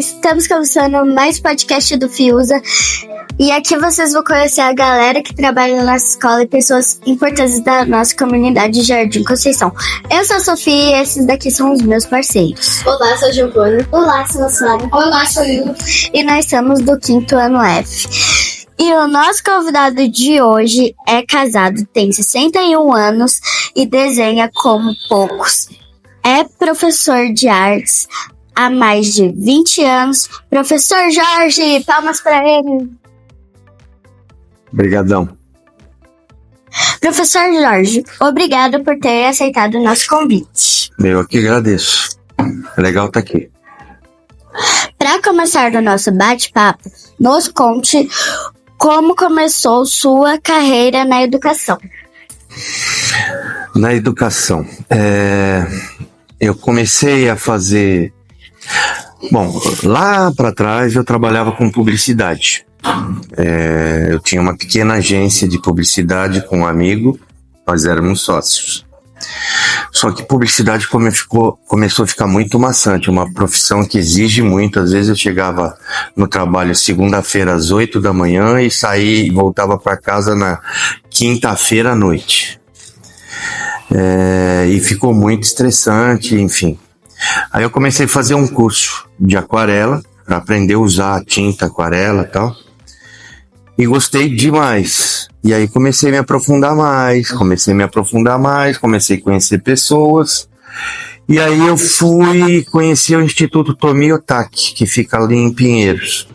estamos começando mais podcast do Fiusa. E aqui vocês vão conhecer a galera que trabalha na nossa escola e pessoas importantes da nossa comunidade de Jardim Conceição. Eu sou a Sofia e esses daqui são os meus parceiros. Olá, sou a Giovana. Olá, sou a Sara. Olá, sou eu. E nós somos do 5º ano F. E o nosso convidado de hoje é casado, tem 61 anos e desenha como poucos. É professor de artes há mais de 20 anos. Professor Jorge, palmas para ele. Obrigadão. Professor Jorge, obrigado por ter aceitado o nosso convite. Eu que agradeço. É legal estar aqui. Para começar o nosso bate-papo, nos conte como começou sua carreira na educação. Na educação, eu comecei a fazer... Bom, lá para trás eu trabalhava com publicidade. Eu tinha uma pequena agência de publicidade com um amigo, nós éramos sócios. Só que publicidade começou a ficar muito maçante, uma profissão que exige muito. Às vezes eu chegava no trabalho segunda-feira às 8 da manhã e voltava para casa na quinta-feira à noite. E ficou muito estressante, enfim. Aí eu comecei a fazer um curso de aquarela, para aprender a usar a tinta aquarela e tal. E gostei demais. E aí comecei a me aprofundar mais, comecei a conhecer pessoas. E aí eu fui conhecer o Instituto Tomi Otaki, que fica ali em Pinheiros.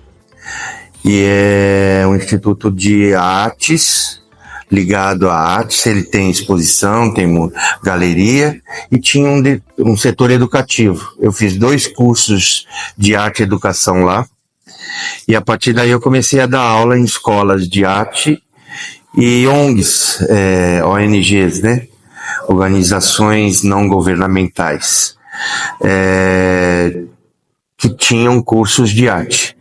E é um instituto de artes, ligado à arte. Ele tem exposição, tem galeria e tinha um setor educativo. Eu fiz 2 cursos de arte e educação lá. E a partir daí eu comecei a dar aula em escolas de arte e ONGs, ONGs, né? Organizações não governamentais, que tinham cursos de arte.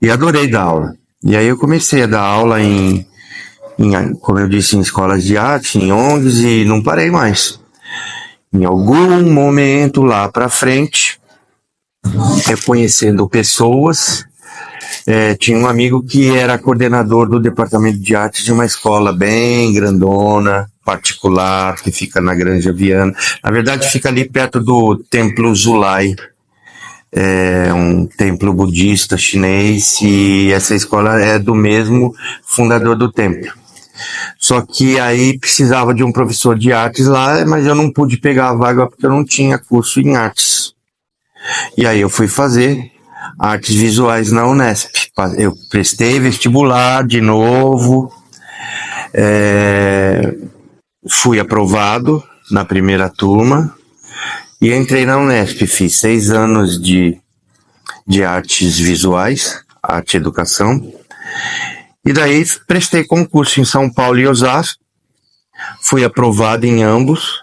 E adorei dar aula. E aí eu comecei a dar aula como eu disse, em escolas de arte, em ONGs, e não parei mais. Em algum momento lá para frente, conhecendo pessoas, tinha um amigo que era coordenador do departamento de arte de uma escola bem grandona, particular, que fica na Granja Viana. Na verdade, fica ali perto do Templo Zulai, um templo budista chinês, e essa escola é do mesmo fundador do templo. Só que aí precisava de um professor de artes lá, mas eu não pude pegar a vaga porque eu não tinha curso em artes. E aí eu fui fazer artes visuais na Unesp. Eu prestei vestibular de novo, fui aprovado na primeira turma e entrei na Unesp. Fiz 6 anos de artes visuais, arte e educação. E daí prestei concurso em São Paulo e Osasco, fui aprovado em ambos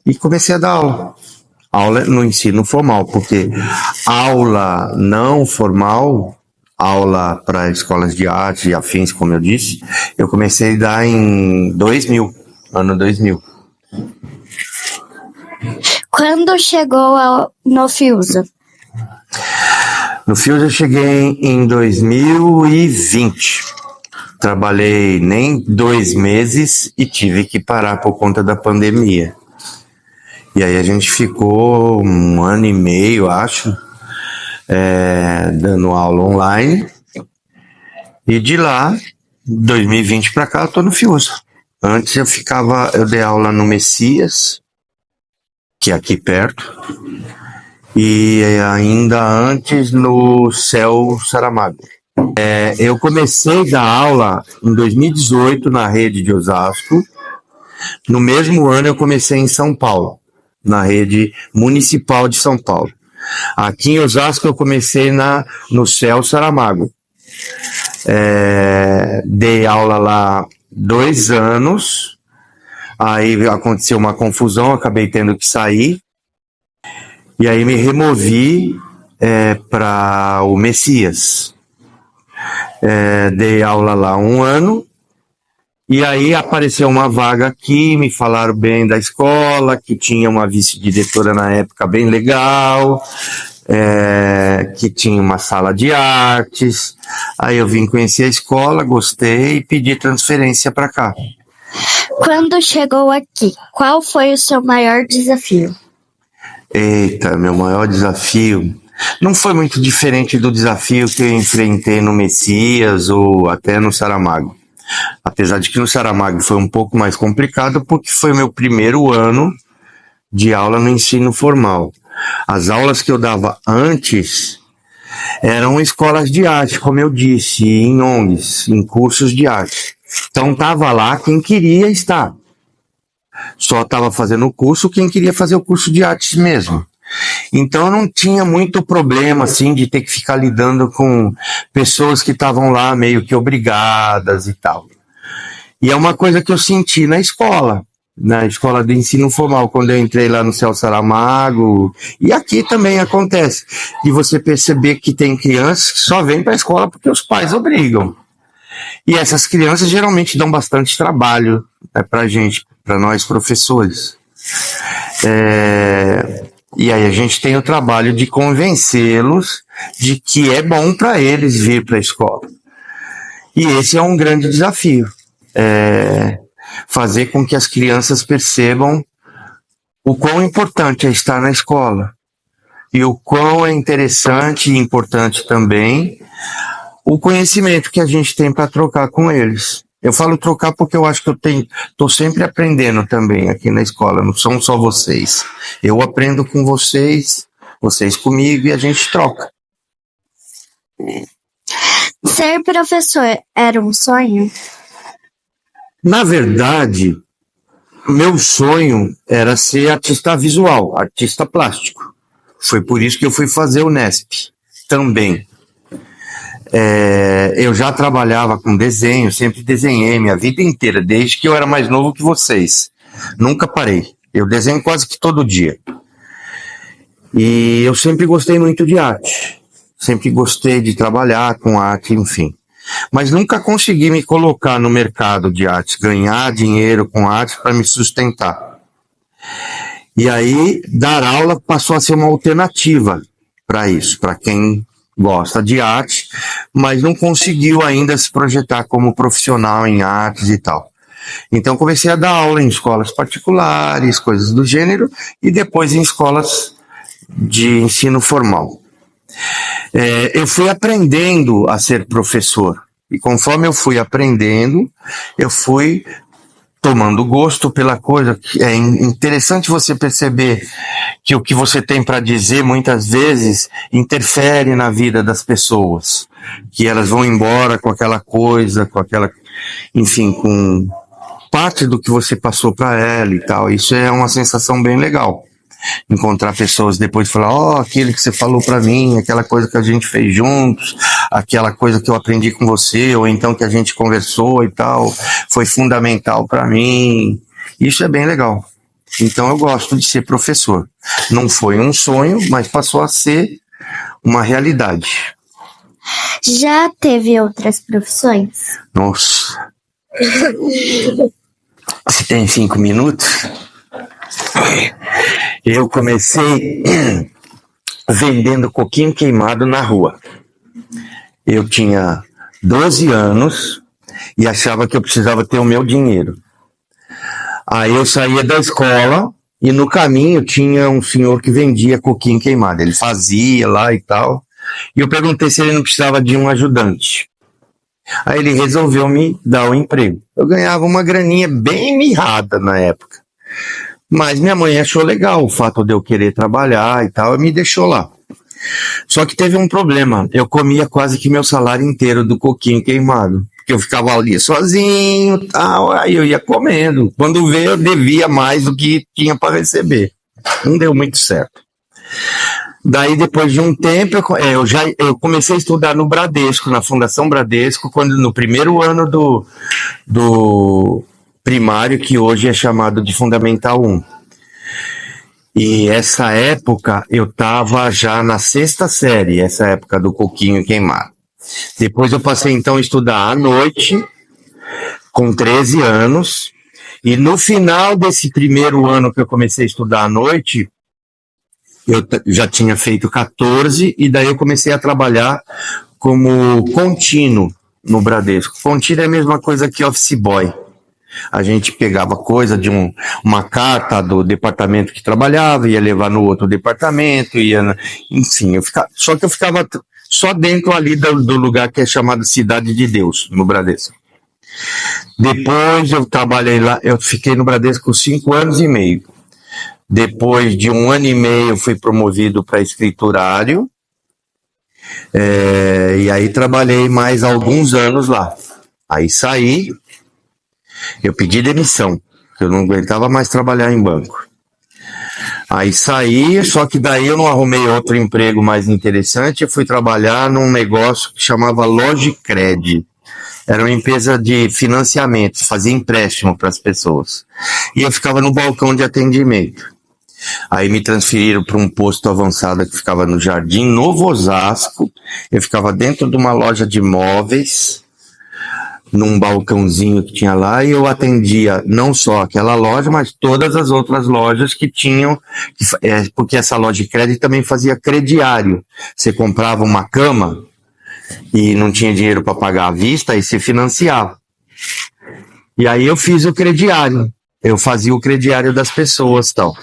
e comecei a dar aula. Aula no ensino formal, porque aula não formal, aula para escolas de arte e afins, como eu disse, eu comecei a dar em 2000, ano 2000. Quando chegou no Fiusa? No Fiusa eu cheguei em 2020. Trabalhei nem 2 meses e tive que parar por conta da pandemia. E aí a gente ficou 1 ano e meio, acho, dando aula online. E de lá, 2020 para cá, eu tô no Fiusa. Antes eu dei aula no Messias, que é aqui perto, e ainda antes no Céu Saramago. Eu comecei a dar aula em 2018 na rede de Osasco. No mesmo ano eu comecei em São Paulo, na rede municipal de São Paulo. Aqui em Osasco eu comecei no Céu Saramago. Dei aula lá 2 anos, aí aconteceu uma confusão, acabei tendo que sair, e aí me removi para o Messias. Dei aula lá 1 ano, e aí apareceu uma vaga aqui, me falaram bem da escola, que tinha uma vice-diretora na época bem legal, que tinha uma sala de artes. Aí eu vim conhecer a escola, gostei e pedi transferência para cá. Quando chegou aqui, qual foi o seu maior desafio? Eita, meu maior desafio não foi muito diferente do desafio que eu enfrentei no Messias ou até no Saramago. Apesar de que no Saramago foi um pouco mais complicado porque foi meu primeiro ano de aula no ensino formal. As aulas que eu dava antes eram escolas de arte, como eu disse, em ONGs, em cursos de arte. Então estava lá quem queria estar. Só estava fazendo o curso quem queria fazer o curso de artes mesmo. Então não tinha muito problema assim de ter que ficar lidando com pessoas que estavam lá meio que obrigadas e tal. E é uma coisa que eu senti na escola de ensino formal, quando eu entrei lá no Celso Saramago, e aqui também acontece, de você perceber que tem crianças que só vêm para a escola porque os pais obrigam. E essas crianças geralmente dão bastante trabalho, né, para gente, para nós professores. E aí a gente tem o trabalho de convencê-los de que é bom para eles vir para a escola. E esse é um grande desafio. Fazer com que as crianças percebam o quão importante é estar na escola. E o quão é interessante e importante também o conhecimento que a gente tem para trocar com eles. Eu falo trocar porque eu acho que estou sempre aprendendo também aqui na escola, não são só vocês. Eu aprendo com vocês, vocês comigo e a gente troca. Ser professor era um sonho? Na verdade, meu sonho era ser artista visual, artista plástico. Foi por isso que eu fui fazer o Nesp também. Eu já trabalhava com desenho, sempre desenhei minha vida inteira, desde que eu era mais novo que vocês. Nunca parei. Eu desenho quase que todo dia. E eu sempre gostei muito de arte. Sempre gostei de trabalhar com arte, enfim. Mas nunca consegui me colocar no mercado de arte, ganhar dinheiro com arte para me sustentar. E aí, dar aula passou a ser uma alternativa para isso, para quem gosta de arte, mas não conseguiu ainda se projetar como profissional em artes e tal. Então comecei a dar aula em escolas particulares, coisas do gênero, e depois em escolas de ensino formal. Eu fui aprendendo a ser professor, e conforme eu fui aprendendo, eu fui tomando gosto pela coisa. É interessante você perceber que o que você tem para dizer muitas vezes interfere na vida das pessoas, que elas vão embora com aquela coisa, enfim, com parte do que você passou para ela e tal. Isso é uma sensação bem legal. Encontrar pessoas depois e falar, aquilo que você falou para mim, aquela coisa que a gente fez juntos, aquela coisa que eu aprendi com você, ou então que a gente conversou e tal, foi fundamental para mim. Isso é bem legal. Então eu gosto de ser professor. Não foi um sonho, mas passou a ser uma realidade. Já teve outras profissões? Nossa. Você tem 5 minutos? Eu comecei vendendo coquinho queimado na rua. Eu tinha 12 anos e achava que eu precisava ter o meu dinheiro. Aí eu saía da escola e no caminho tinha um senhor que vendia coquinho queimado. Ele fazia lá e tal. E eu perguntei se ele não precisava de um ajudante. Aí ele resolveu me dar um emprego. Eu ganhava uma graninha bem mirrada na época. Mas minha mãe achou legal o fato de eu querer trabalhar e tal, e me deixou lá. Só que teve um problema. Eu comia quase que meu salário inteiro do coquinho queimado. Porque eu ficava ali sozinho e tal, aí eu ia comendo. Quando veio, eu devia mais do que tinha para receber. Não deu muito certo. Daí, depois de um tempo, eu comecei a estudar no Bradesco, na Fundação Bradesco, no primeiro ano do primário, que hoje é chamado de Fundamental 1. E essa época eu estava já na 6ª série, essa época do coquinho queimado. Depois eu passei então a estudar à noite, com 13 anos, e no final desse primeiro ano que eu comecei a estudar à noite, já tinha feito 14 e daí eu comecei a trabalhar como contínuo no Bradesco. Contínuo é a mesma coisa que office boy. A gente pegava coisa de uma carta do departamento que trabalhava, ia levar no outro departamento, enfim, só que eu ficava só dentro ali do lugar que é chamado Cidade de Deus, no Bradesco. Depois eu trabalhei lá, eu fiquei no Bradesco 5 anos e meio. Depois de 1 ano e meio fui promovido para escriturário, e aí trabalhei mais alguns anos lá. Aí saí, eu pedi demissão, eu não aguentava mais trabalhar em banco. Aí saí, só que daí eu não arrumei outro emprego mais interessante, eu fui trabalhar num negócio que chamava Logicred. Era uma empresa de financiamento, fazia empréstimo para as pessoas. E eu ficava no balcão de atendimento. Aí me transferiram para um posto avançado que ficava no Jardim Novo Osasco. Eu ficava dentro de uma loja de móveis, num balcãozinho que tinha lá, e eu atendia não só aquela loja, mas todas as outras lojas que tinham, porque essa loja de crédito também fazia crediário. Você comprava uma cama e não tinha dinheiro para pagar à vista, aí se financiava. E aí eu fiz o crediário. Eu fazia o crediário das pessoas e tal.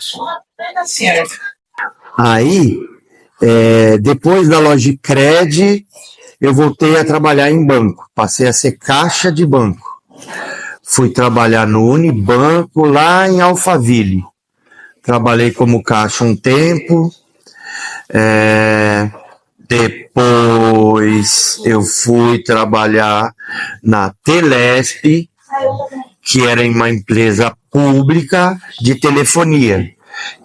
Aí, depois da loja de crédito, eu voltei a trabalhar em banco. Passei a ser caixa de banco. Fui trabalhar no Unibanco, lá em Alphaville. Trabalhei como caixa um tempo. Depois eu fui trabalhar na Telesp, que era uma empresa pública de telefonia,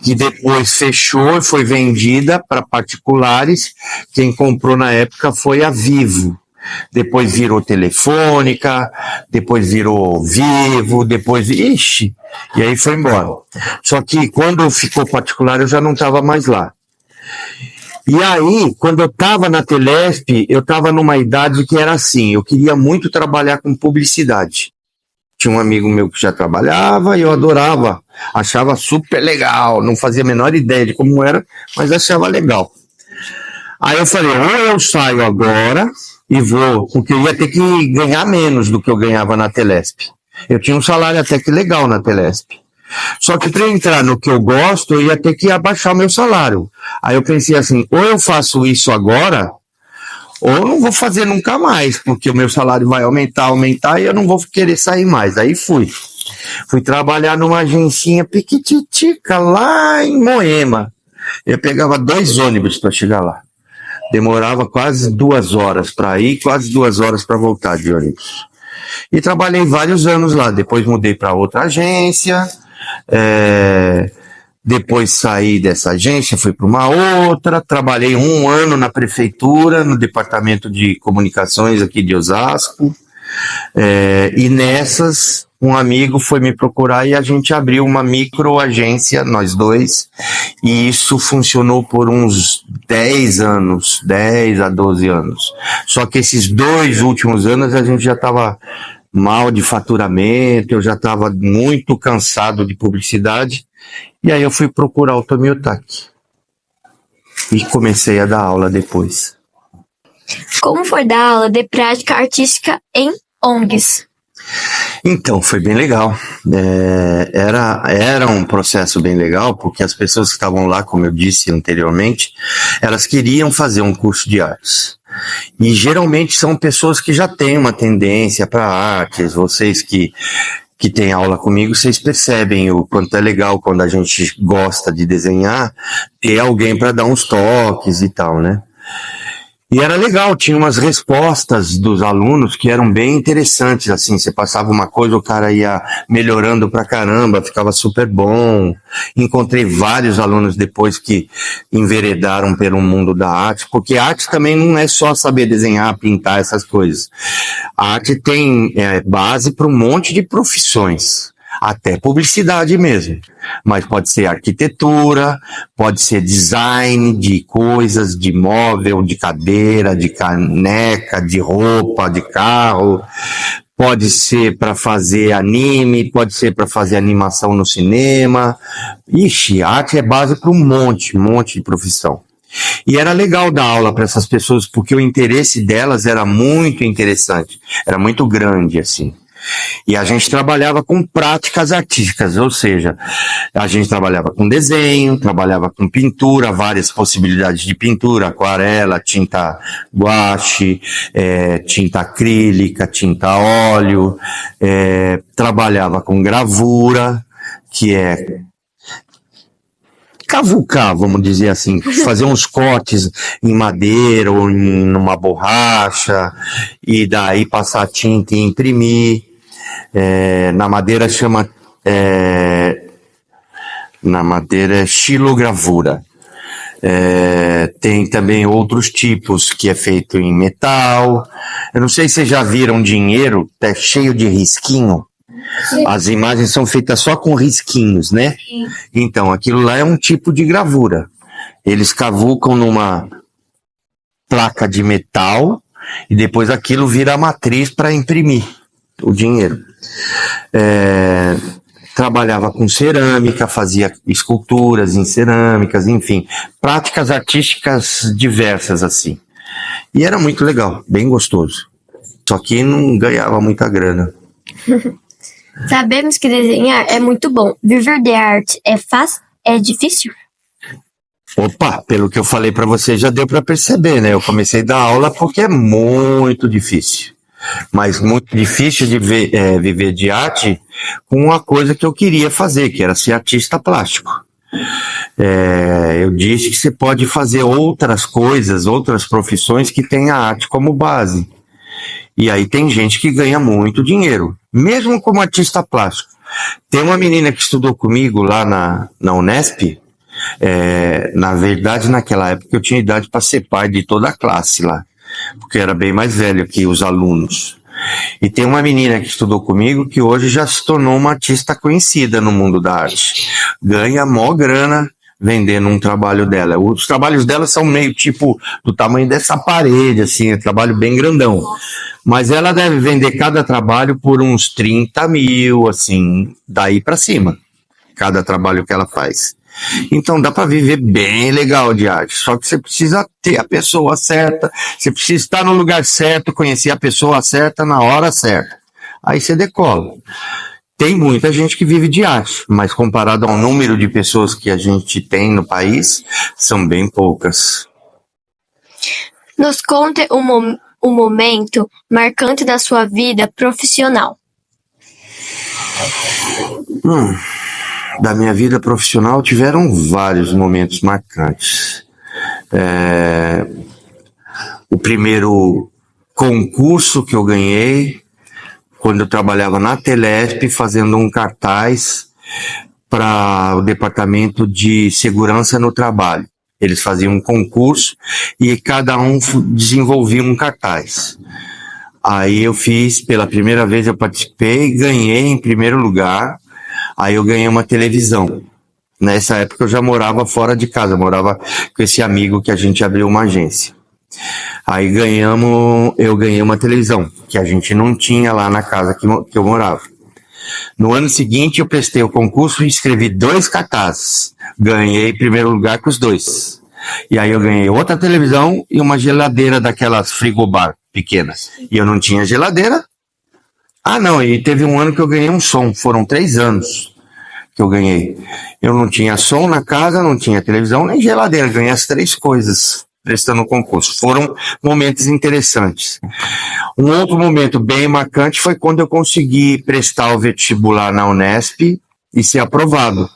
que depois fechou e foi vendida para particulares. Quem comprou na época foi a Vivo. Depois virou Telefônica, depois virou Vivo, depois... Ixi! E aí foi embora. Só que quando ficou particular eu já não estava mais lá. E aí, quando eu estava na Telesp, eu estava numa idade que era assim, eu queria muito trabalhar com publicidade. Tinha um amigo meu que já trabalhava e eu adorava, achava super legal, não fazia a menor ideia de como era, mas achava legal. Aí eu falei, ou eu saio agora e vou, porque eu ia ter que ganhar menos do que eu ganhava na Telesp. Eu tinha um salário até que legal na Telesp. Só que para entrar no que eu gosto, eu ia ter que abaixar o meu salário. Aí eu pensei assim, ou eu faço isso agora, ou não vou fazer nunca mais, porque o meu salário vai aumentar e eu não vou querer sair mais. Aí fui trabalhar numa agencinha piquititica lá em Moema. Eu pegava 2 ônibus para chegar lá. Demorava quase 2 horas para ir, quase 2 horas para voltar de ônibus. E trabalhei vários anos lá. Depois mudei para outra agência. Depois saí dessa agência, fui para uma outra, trabalhei 1 ano na prefeitura, no departamento de comunicações aqui de Osasco, e nessas um amigo foi me procurar e a gente abriu uma microagência, nós dois, e isso funcionou por uns 10 anos, 10 a 12 anos. Só que esses 2 últimos anos a gente já estava mal de faturamento, eu já estava muito cansado de publicidade, e aí eu fui procurar o Tomiotaque. E comecei a dar aula depois. Como foi dar aula de prática artística em ONGs? Então, foi bem legal. Era um processo bem legal, porque as pessoas que estavam lá, como eu disse anteriormente, elas queriam fazer um curso de artes. E geralmente são pessoas que já têm uma tendência para artes. Vocês que têm aula comigo, vocês percebem o quanto é legal quando a gente gosta de desenhar, ter alguém para dar uns toques e tal, né? E era legal, tinha umas respostas dos alunos que eram bem interessantes, assim, você passava uma coisa, o cara ia melhorando pra caramba, ficava super bom. Encontrei vários alunos depois que enveredaram pelo mundo da arte, porque a arte também não é só saber desenhar, pintar, essas coisas. A arte tem base para um monte de profissões. Até publicidade mesmo, mas pode ser arquitetura, pode ser design de coisas, de móvel, de cadeira, de caneca, de roupa, de carro, pode ser para fazer anime, pode ser para fazer animação no cinema. Ixi, arte é base para um monte de profissão. E era legal dar aula para essas pessoas, porque o interesse delas era muito interessante, era muito grande, assim. E a gente trabalhava com práticas artísticas, ou seja, a gente trabalhava com desenho, trabalhava com pintura, várias possibilidades de pintura, aquarela, tinta guache, tinta acrílica, tinta óleo, trabalhava com gravura, que é cavucar, vamos dizer assim, fazer uns cortes em madeira ou numa borracha, e daí passar tinta e imprimir. Na madeira na madeira é xilogravura. Tem também outros tipos que é feito em metal. Eu não sei se vocês já viram dinheiro, tá cheio de risquinho. Sim. As imagens são feitas só com risquinhos, né? Sim. Então, aquilo lá é um tipo de gravura. Eles cavucam numa placa de metal e depois aquilo vira a matriz para imprimir o dinheiro. Trabalhava com cerâmica, fazia esculturas em cerâmicas, enfim, práticas artísticas diversas assim. E era muito legal, bem gostoso. Só que não ganhava muita grana. Sabemos que desenhar é muito bom. Viver de arte é fácil? É difícil? Opa, pelo que eu falei para você já deu para perceber, né? Eu comecei a dar aula porque é muito difícil. Mas muito difícil de viver de arte com uma coisa que eu queria fazer, que era ser artista plástico. Eu disse que você pode fazer outras coisas, outras profissões que têm a arte como base. E aí tem gente que ganha muito dinheiro, mesmo como artista plástico. Tem uma menina que estudou comigo lá na Unesp. Na verdade, naquela época eu tinha idade para ser pai de toda a classe lá, porque eu era bem mais velho que os alunos. E tem uma menina que estudou comigo que hoje já se tornou uma artista conhecida no mundo da arte. Ganha mó grana vendendo um trabalho dela. Os trabalhos dela são meio tipo do tamanho dessa parede, assim, é um trabalho bem grandão. Mas ela deve vender cada trabalho por uns 30 mil, assim, daí pra cima. Cada trabalho que ela faz. Então dá para viver bem legal de arte, só que você precisa ter a pessoa certa, você precisa estar no lugar certo, conhecer a pessoa certa na hora certa. Aí você decola. Tem muita gente que vive de arte, mas comparado ao número de pessoas que a gente tem no país, são bem poucas. Nos conte um momento marcante da sua vida profissional. Da minha vida profissional tiveram vários momentos marcantes. O primeiro concurso que eu ganhei, quando eu trabalhava na Telesp, fazendo um cartaz para o Departamento de Segurança no Trabalho. Eles faziam um concurso e cada um desenvolvia um cartaz. Aí eu fiz, pela primeira vez eu participei, ganhei em primeiro lugar. Aí eu ganhei uma televisão. Nessa época eu já morava fora de casa, morava com esse amigo que a gente abriu uma agência. Aí eu ganhei uma televisão, que a gente não tinha lá na casa que eu morava. No ano seguinte eu prestei o concurso e escrevi 2 cartazes. Ganhei em primeiro lugar com os 2. E aí eu ganhei outra televisão e uma geladeira daquelas frigobar pequenas. E eu não tinha geladeira. Não, e teve um ano que eu ganhei um som, foram 3 anos que eu ganhei. Eu não tinha som na casa, não tinha televisão, nem geladeira, ganhei as 3 coisas prestando o concurso. Foram momentos interessantes. Um outro momento bem marcante foi quando eu consegui prestar o vestibular na Unesp e ser aprovado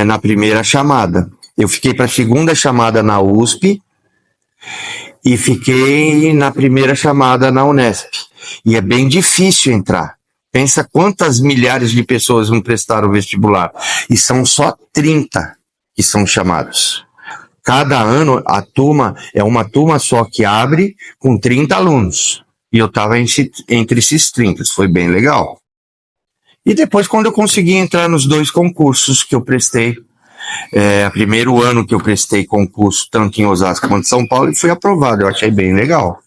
na primeira chamada. Eu fiquei para a segunda chamada na USP e fiquei na primeira chamada na Unesp. E é bem difícil entrar. Pensa quantas milhares de pessoas vão prestar o vestibular. E são só 30 que são chamados. Cada ano a turma é uma turma só que abre com 30 alunos. E eu estava entre esses 30. Foi bem legal. E depois quando eu consegui entrar nos 2 concursos que eu prestei. O primeiro ano que eu prestei concurso tanto em Osasco quanto em São Paulo e fui aprovado. Eu achei bem legal.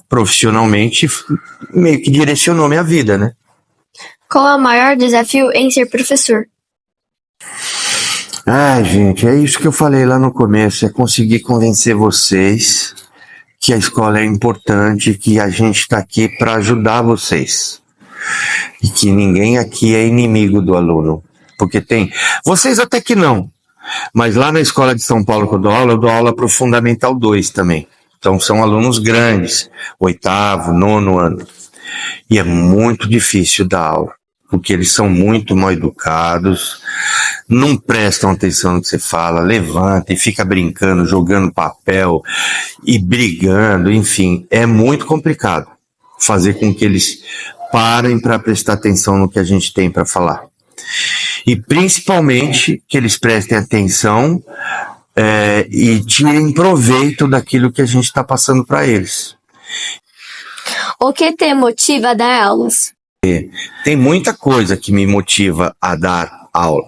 profissionalmente, meio que direcionou minha vida, né? Qual é o maior desafio em ser professor? Ai, gente, é isso que eu falei lá no começo, é conseguir convencer vocês que a escola é importante, que a gente está aqui para ajudar vocês. E que ninguém aqui é inimigo do aluno. Porque tem... Vocês até que não. Mas lá na escola de São Paulo que eu dou aula para o Fundamental 2 também. Então são alunos grandes, 8º, 9º ano. E é muito difícil dar aula. Porque eles são muito mal educados, não prestam atenção no que você fala, levanta e fica brincando, jogando papel e brigando, enfim, é muito complicado fazer com que eles parem para prestar atenção no que a gente tem para falar. E principalmente que eles prestem atenção e tirem proveito daquilo que a gente está passando para eles. O que te motiva a dar aulas? Tem muita coisa que me motiva a dar aula.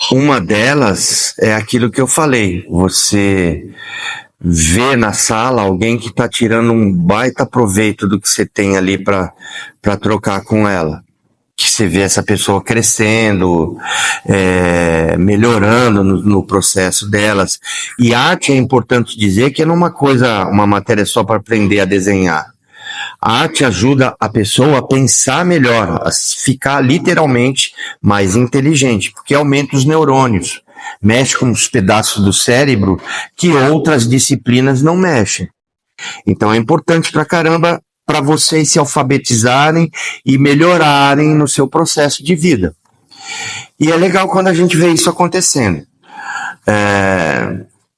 Uma delas é aquilo que eu falei. Você vê na sala alguém que está tirando um baita proveito do que você tem ali para trocar com ela. Que você vê essa pessoa crescendo, melhorando no processo delas. E arte é importante dizer que não é uma matéria só para aprender a desenhar. A arte ajuda a pessoa a pensar melhor, a ficar literalmente mais inteligente, porque aumenta os neurônios, mexe com os pedaços do cérebro que outras disciplinas não mexem. Então é importante pra caramba para vocês se alfabetizarem e melhorarem no seu processo de vida. E é legal quando a gente vê isso acontecendo.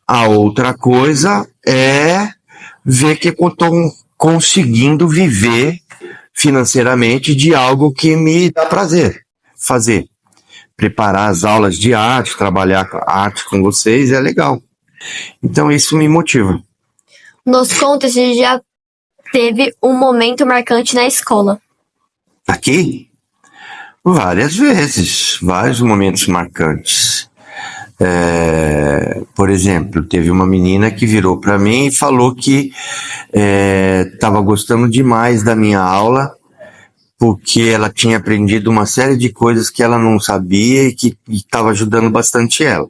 A outra coisa é ver que eu estou conseguindo viver financeiramente de algo que me dá prazer fazer. Preparar as aulas de arte, trabalhar a arte com vocês é legal. Então isso me motiva. Nos conta se já teve um momento marcante na escola. Aqui? Várias vezes, vários momentos marcantes. Por exemplo, teve uma menina que virou para mim e falou que estava gostando demais da minha aula, porque ela tinha aprendido uma série de coisas que ela não sabia e que estava ajudando bastante ela.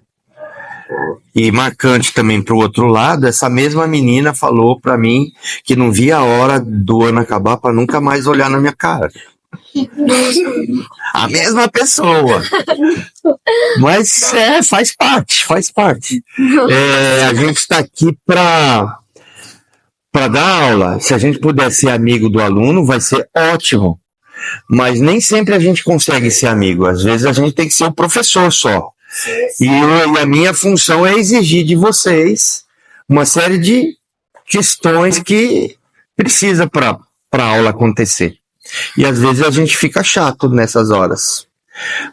E marcante também para o outro lado, essa mesma menina falou para mim que não via a hora do ano acabar para nunca mais olhar na minha cara. A mesma pessoa. Mas faz parte. A gente está aqui para dar aula. Se a gente puder ser amigo do aluno, vai ser ótimo. Mas nem sempre a gente consegue ser amigo. Às vezes a gente tem que ser o professor só. E a minha função é exigir de vocês uma série de questões que precisa para a aula acontecer. E às vezes a gente fica chato nessas horas.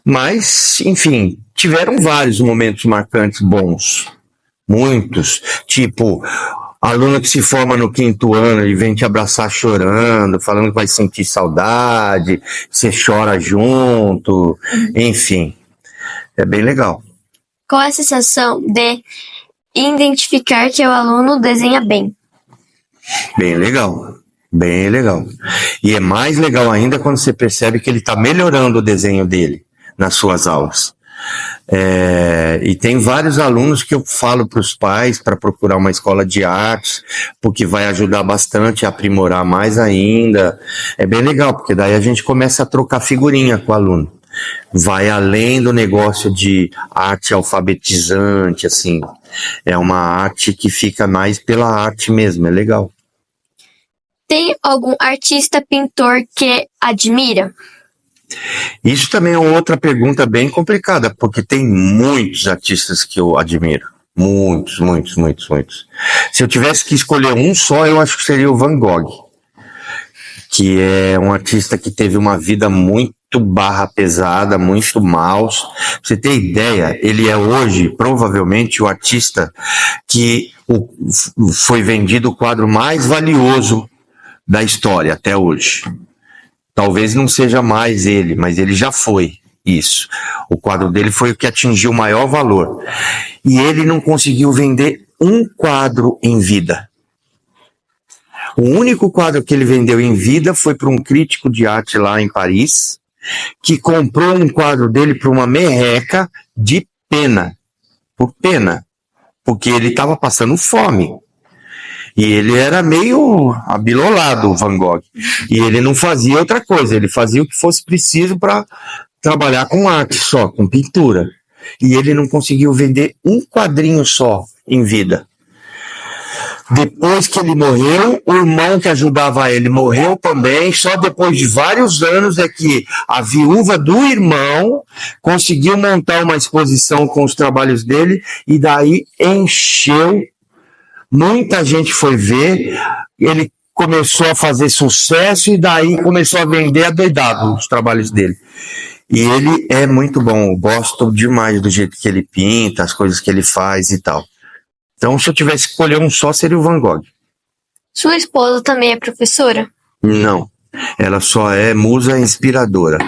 Mas, enfim, tiveram vários momentos marcantes bons. Muitos. Tipo, aluno que se forma no 5º ano e vem te abraçar chorando, falando que vai sentir saudade, você chora junto, enfim. É bem legal. Qual é a sensação de identificar que o aluno desenha bem? Bem legal. Bem legal. E é mais legal ainda quando você percebe que ele está melhorando o desenho dele nas suas aulas. E tem vários alunos que eu falo para os pais para procurar uma escola de artes, porque vai ajudar bastante a aprimorar mais ainda. É bem legal, porque daí a gente começa a trocar figurinha com o aluno. Vai além do negócio de arte alfabetizante, assim. É uma arte que fica mais pela arte mesmo, é legal. Tem algum artista, pintor que admira? Isso também é outra pergunta bem complicada, porque tem muitos artistas que eu admiro. Muitos. Se eu tivesse que escolher um só, eu acho que seria o Van Gogh, que é um artista que teve uma vida muito barra pesada, muito maus. Pra você ter ideia, ele é hoje, provavelmente, o artista que foi vendido o quadro mais valioso da história até hoje. Talvez não seja mais ele, mas ele já foi isso. O quadro dele foi o que atingiu o maior valor. E ele não conseguiu vender um quadro em vida. O único quadro que ele vendeu em vida foi para um crítico de arte lá em Paris, que comprou um quadro dele por uma merreca de pena. Por pena. Porque ele estava passando fome. E ele era meio abilolado, o Van Gogh. E ele não fazia outra coisa, ele fazia o que fosse preciso para trabalhar com arte só, com pintura. E ele não conseguiu vender um quadrinho só em vida. Depois que ele morreu, o irmão que ajudava ele morreu também. Só depois de vários anos é que a viúva do irmão conseguiu montar uma exposição com os trabalhos dele e daí encheu. Muita gente foi ver, ele começou a fazer sucesso e daí começou a vender adoidado os trabalhos dele. E ele é muito bom, eu gosto demais do jeito que ele pinta, as coisas que ele faz e tal. Então, se eu tivesse que escolher um só, seria o Van Gogh. Sua esposa também é professora? Não, ela só é musa inspiradora.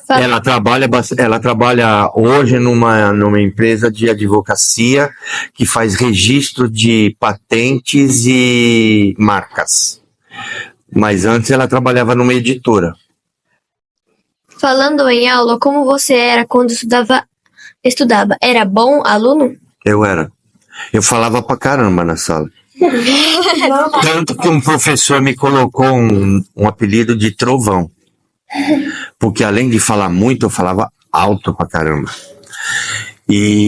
Ela trabalha hoje numa empresa de advocacia que faz registro de patentes e marcas. Mas antes ela trabalhava numa editora. Falando em aula, como você era quando estudava? Era bom aluno? Eu era. Eu falava pra caramba na sala. Tanto que um professor me colocou um apelido de Trovão. Porque além de falar muito, eu falava alto pra caramba.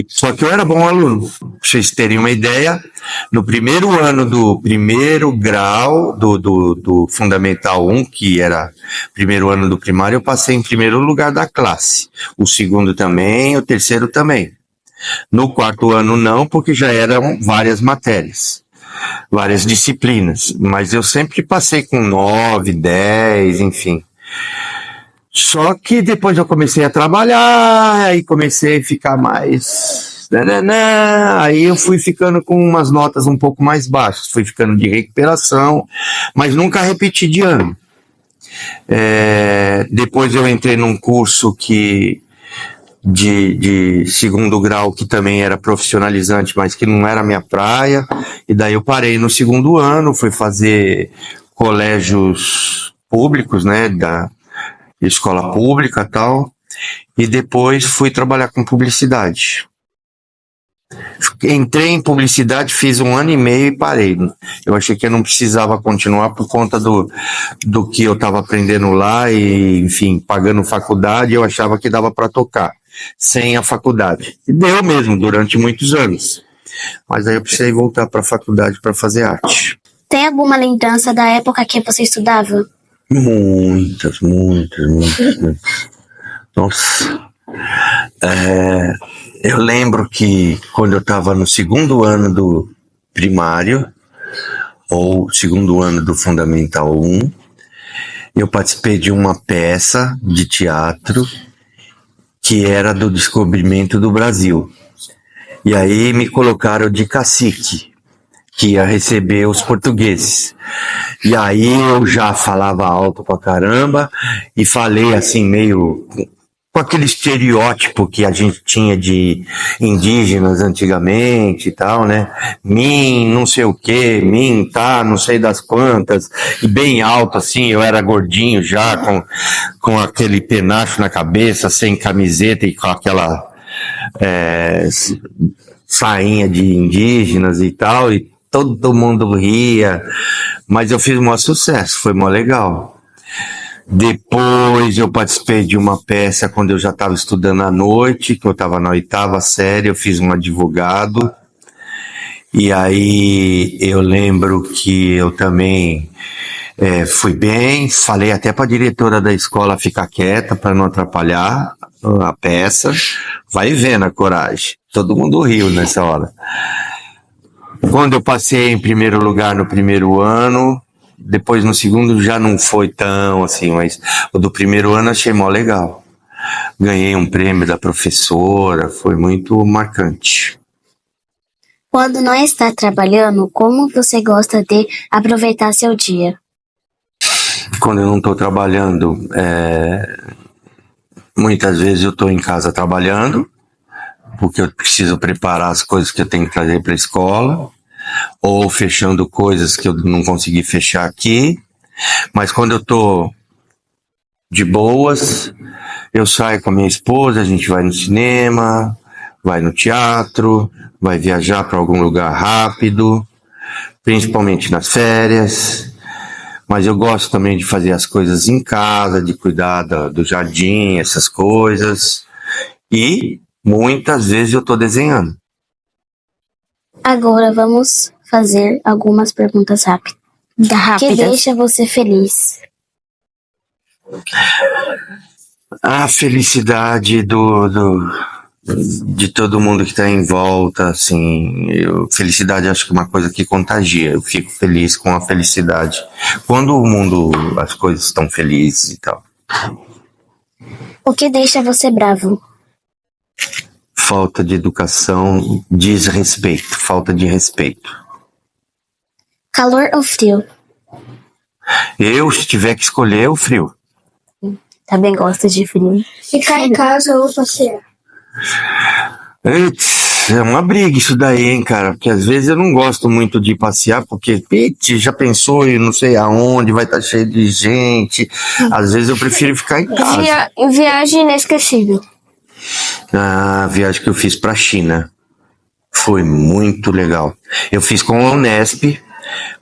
Só que eu era bom aluno. Pra vocês terem uma ideia, no primeiro ano do primeiro grau do Fundamental 1, que era primeiro ano do primário, eu passei em primeiro lugar da classe. O segundo também, o terceiro também. No quarto ano não, porque já eram várias matérias, várias disciplinas. Mas eu sempre passei com 9, 10, enfim. Só que depois eu comecei a trabalhar, aí comecei a ficar mais... Aí eu fui ficando com umas notas um pouco mais baixas, fui ficando de recuperação, mas nunca repeti de ano. Depois eu entrei num curso de segundo grau, que também era profissionalizante, mas que não era a minha praia, e daí eu parei no segundo ano, fui fazer colégios públicos, né, da escola pública e tal, e depois fui trabalhar com publicidade. Entrei em publicidade, fiz 1 ano e meio e parei. Eu achei que eu não precisava continuar por conta do que eu estava aprendendo lá e, enfim, pagando faculdade, eu achava que dava para tocar sem a faculdade. E deu mesmo, durante muitos anos. Mas aí eu precisei voltar para a faculdade para fazer arte. Tem alguma lembrança da época que você estudava? Muitas. Nossa. Eu lembro que quando eu estava no segundo ano do primário, ou segundo ano do Fundamental 1, eu participei de uma peça de teatro que era do descobrimento do Brasil. E aí me colocaram de cacique, que ia receber os portugueses. E aí eu já falava alto pra caramba e falei assim meio com aquele estereótipo que a gente tinha de indígenas antigamente e tal, né? Mim, não sei o que, mim, tá, não sei das quantas, e bem alto assim, eu era gordinho já, com aquele penacho na cabeça, sem camiseta e com aquela sainha de indígenas e tal, e todo mundo ria, mas eu fiz o maior sucesso, foi mó legal. Depois eu participei de uma peça quando eu já estava estudando à noite, que eu estava na 8ª série, eu fiz um advogado, e aí eu lembro que eu também fui bem, falei até para a diretora da escola ficar quieta para não atrapalhar a peça, vai vendo a coragem, todo mundo riu nessa hora. Quando eu passei em primeiro lugar no primeiro ano, depois no segundo já não foi tão assim, mas o do primeiro ano achei mó legal. Ganhei um prêmio da professora, foi muito marcante. Quando não está trabalhando, como você gosta de aproveitar seu dia? Quando eu não estou trabalhando, muitas vezes eu estou em casa trabalhando, porque eu preciso preparar as coisas que eu tenho que trazer para a escola, ou fechando coisas que eu não consegui fechar aqui. Mas quando eu tô de boas, eu saio com a minha esposa, a gente vai no cinema, vai no teatro, vai viajar para algum lugar rápido, principalmente nas férias. Mas eu gosto também de fazer as coisas em casa, de cuidar do jardim, essas coisas. E muitas vezes eu tô desenhando. Agora vamos fazer algumas perguntas rápidas. Que deixa você feliz? A felicidade de todo mundo que está em volta, assim, felicidade acho que é uma coisa que contagia. Eu fico feliz com a felicidade. Quando o mundo, as coisas estão felizes e tal. O que deixa você bravo? Falta de educação, desrespeito, falta de respeito. Calor ou frio? Se tiver que escolher, o frio. Também gosto de frio. Ficar em casa ou passear? É uma briga isso daí, hein, cara? Porque às vezes eu não gosto muito de passear, porque, já pensou em não sei aonde, vai estar cheio de gente. Às vezes eu prefiro ficar em casa. Viagem inesquecível. A viagem que eu fiz pra China foi muito legal. Eu fiz com a Unesp,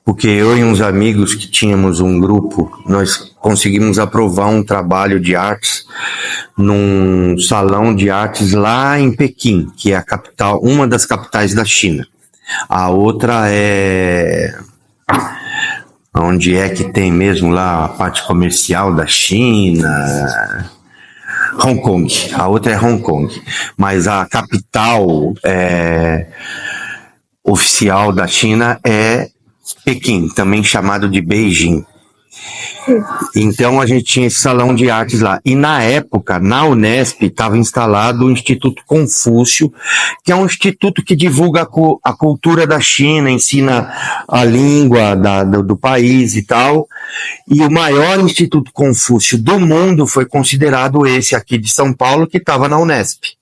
porque eu e uns amigos que tínhamos um grupo, nós conseguimos aprovar um trabalho de artes num salão de artes lá em Pequim, que é a capital, uma das capitais da China. A outra é onde é que tem mesmo lá a parte comercial da China, Hong Kong. A outra é Hong Kong, mas a capital oficial da China é Pequim, também chamado de Beijing. Então a gente tinha esse salão de artes lá. E na época, na Unesp, estava instalado o Instituto Confúcio, que é um instituto que divulga a cultura da China, ensina a língua do país e tal. E o maior Instituto Confúcio do mundo foi considerado esse aqui de São Paulo, que estava na Unesp.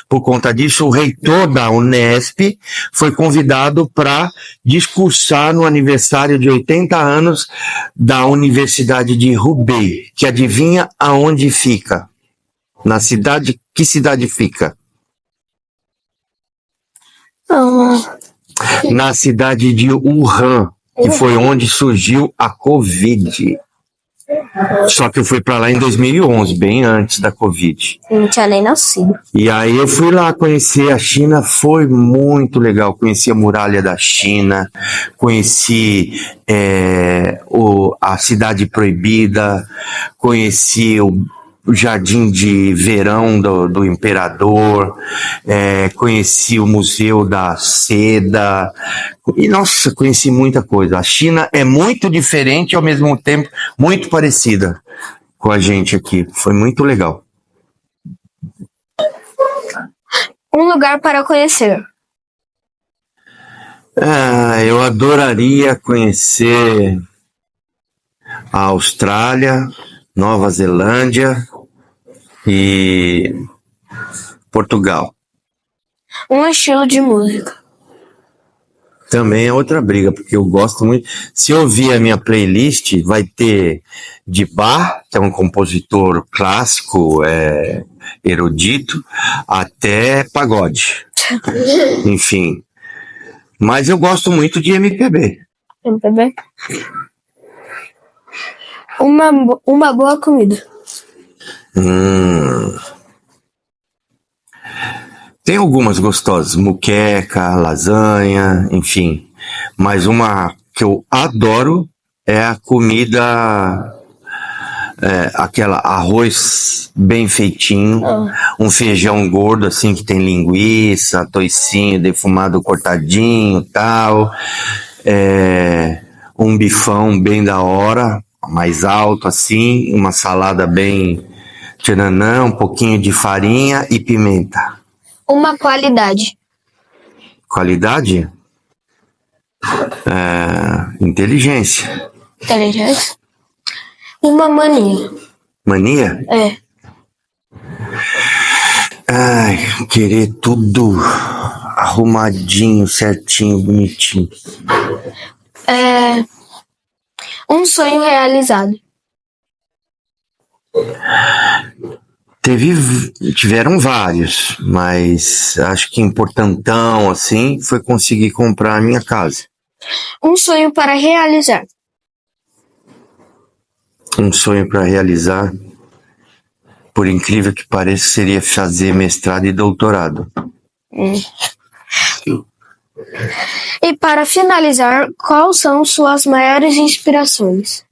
Por conta disso, o reitor da Unesp foi convidado para discursar no aniversário de 80 anos da Universidade de Hubei, que adivinha aonde fica? Que cidade fica? Na cidade de Wuhan, que foi onde surgiu a Covid. Só que eu fui para lá em 2011, bem antes da Covid. Não tinha nem nascido. E aí eu fui lá conhecer a China, foi muito legal. Conheci a muralha da China, conheci a Cidade Proibida, conheci o Jardim de Verão do Imperador, conheci o Museu da Seda, e nossa, conheci muita coisa. A China é muito diferente e ao mesmo tempo muito parecida com a gente aqui, foi muito legal. Um lugar para conhecer. Eu adoraria conhecer a Austrália, Nova Zelândia e Portugal. Um estilo de música. Também é outra briga, porque eu gosto muito. Se eu ouvir a minha playlist, vai ter de Bach, que é um compositor clássico, erudito, até pagode. Enfim. Mas eu gosto muito de MPB. MPB? Uma boa comida. Tem algumas gostosas, muqueca, lasanha, enfim. Mas uma que eu adoro é a comida, aquela arroz bem feitinho, um feijão gordo assim que tem linguiça, toicinho defumado cortadinho, tal, um bifão bem da hora, mais alto assim, uma salada bem tchananã, um pouquinho de farinha e pimenta. Uma qualidade. Qualidade? Inteligência. Inteligência. Uma mania. Mania? Ai, querer tudo arrumadinho, certinho, bonitinho. Um sonho realizado. Tiveram vários, mas acho que importantão, assim, foi conseguir comprar a minha casa. Um sonho para realizar. Um sonho para realizar, por incrível que pareça, seria fazer mestrado e doutorado. E para finalizar, quais são suas maiores inspirações?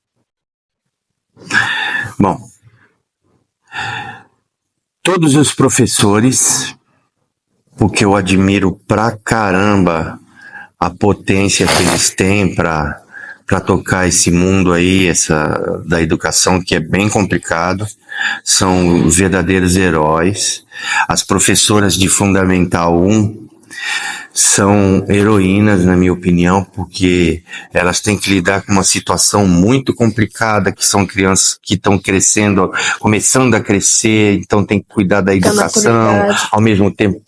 Bom, todos os professores, porque eu admiro pra caramba a potência que eles têm para tocar esse mundo aí, da educação, que é bem complicado, são verdadeiros heróis. As professoras de Fundamental 1 são heroínas, na minha opinião, porque elas têm que lidar com uma situação muito complicada, que são crianças que estão crescendo, começando a crescer, então tem que cuidar da educação, ao mesmo tempo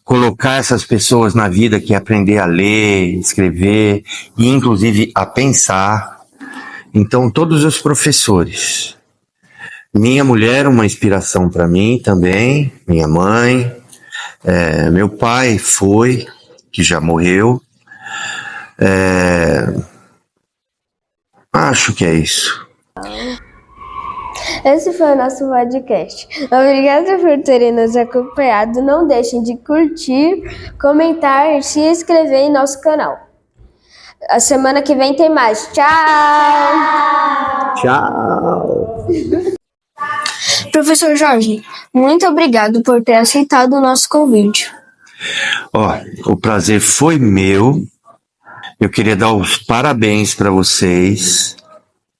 colocar essas pessoas na vida, que é aprender a ler, escrever e inclusive a pensar. Então todos os professores. Minha mulher, uma inspiração para mim também, minha mãe, meu pai que já morreu. Acho que é isso. Esse foi o nosso podcast. Obrigada por terem nos acompanhado. Não deixem de curtir, comentar e se inscrever em nosso canal. A semana que vem tem mais. Tchau! Tchau! Professor Jorge, muito obrigado por ter aceitado o nosso convite. O prazer foi meu. Eu queria dar os parabéns para vocês.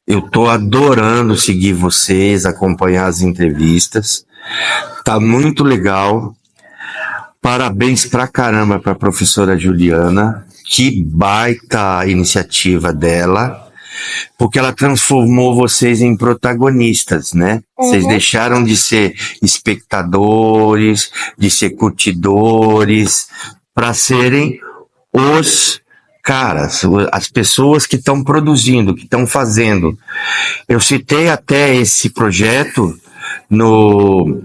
Eu tô adorando seguir vocês, acompanhar as entrevistas. Tá muito legal. Parabéns pra caramba pra professora Juliana. Que baita iniciativa dela. Porque ela transformou vocês em protagonistas, né? Vocês deixaram de ser espectadores, de ser curtidores, para serem os caras, as pessoas que estão produzindo, que estão fazendo. Eu citei até esse projeto no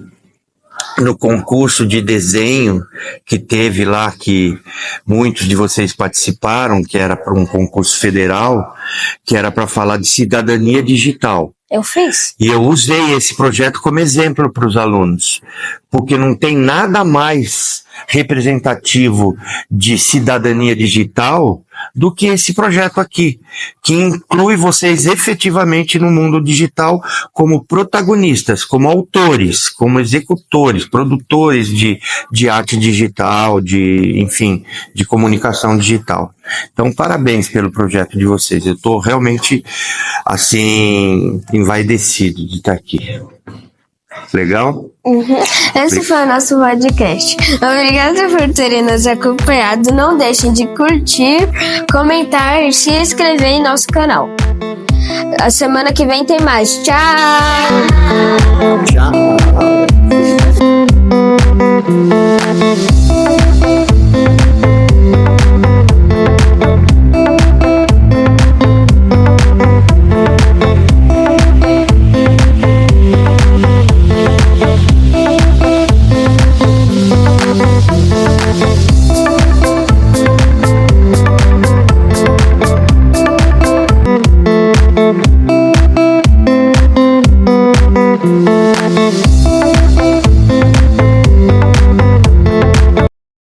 concurso de desenho que teve lá, que muitos de vocês participaram, que era para um concurso federal, que era para falar de cidadania digital. Eu fiz. E eu usei esse projeto como exemplo para os alunos, porque não tem nada mais representativo de cidadania digital do que esse projeto aqui, que inclui vocês efetivamente no mundo digital como protagonistas, como autores, como executores, produtores de arte digital, enfim, de comunicação digital. Então, parabéns pelo projeto de vocês. Eu estou realmente, assim, envaidecido de estar aqui. Legal? Esse foi o nosso podcast. Obrigada por terem nos acompanhado. Não deixem de curtir, comentar e se inscrever em nosso canal. A semana que vem tem mais. Tchau! Tchau.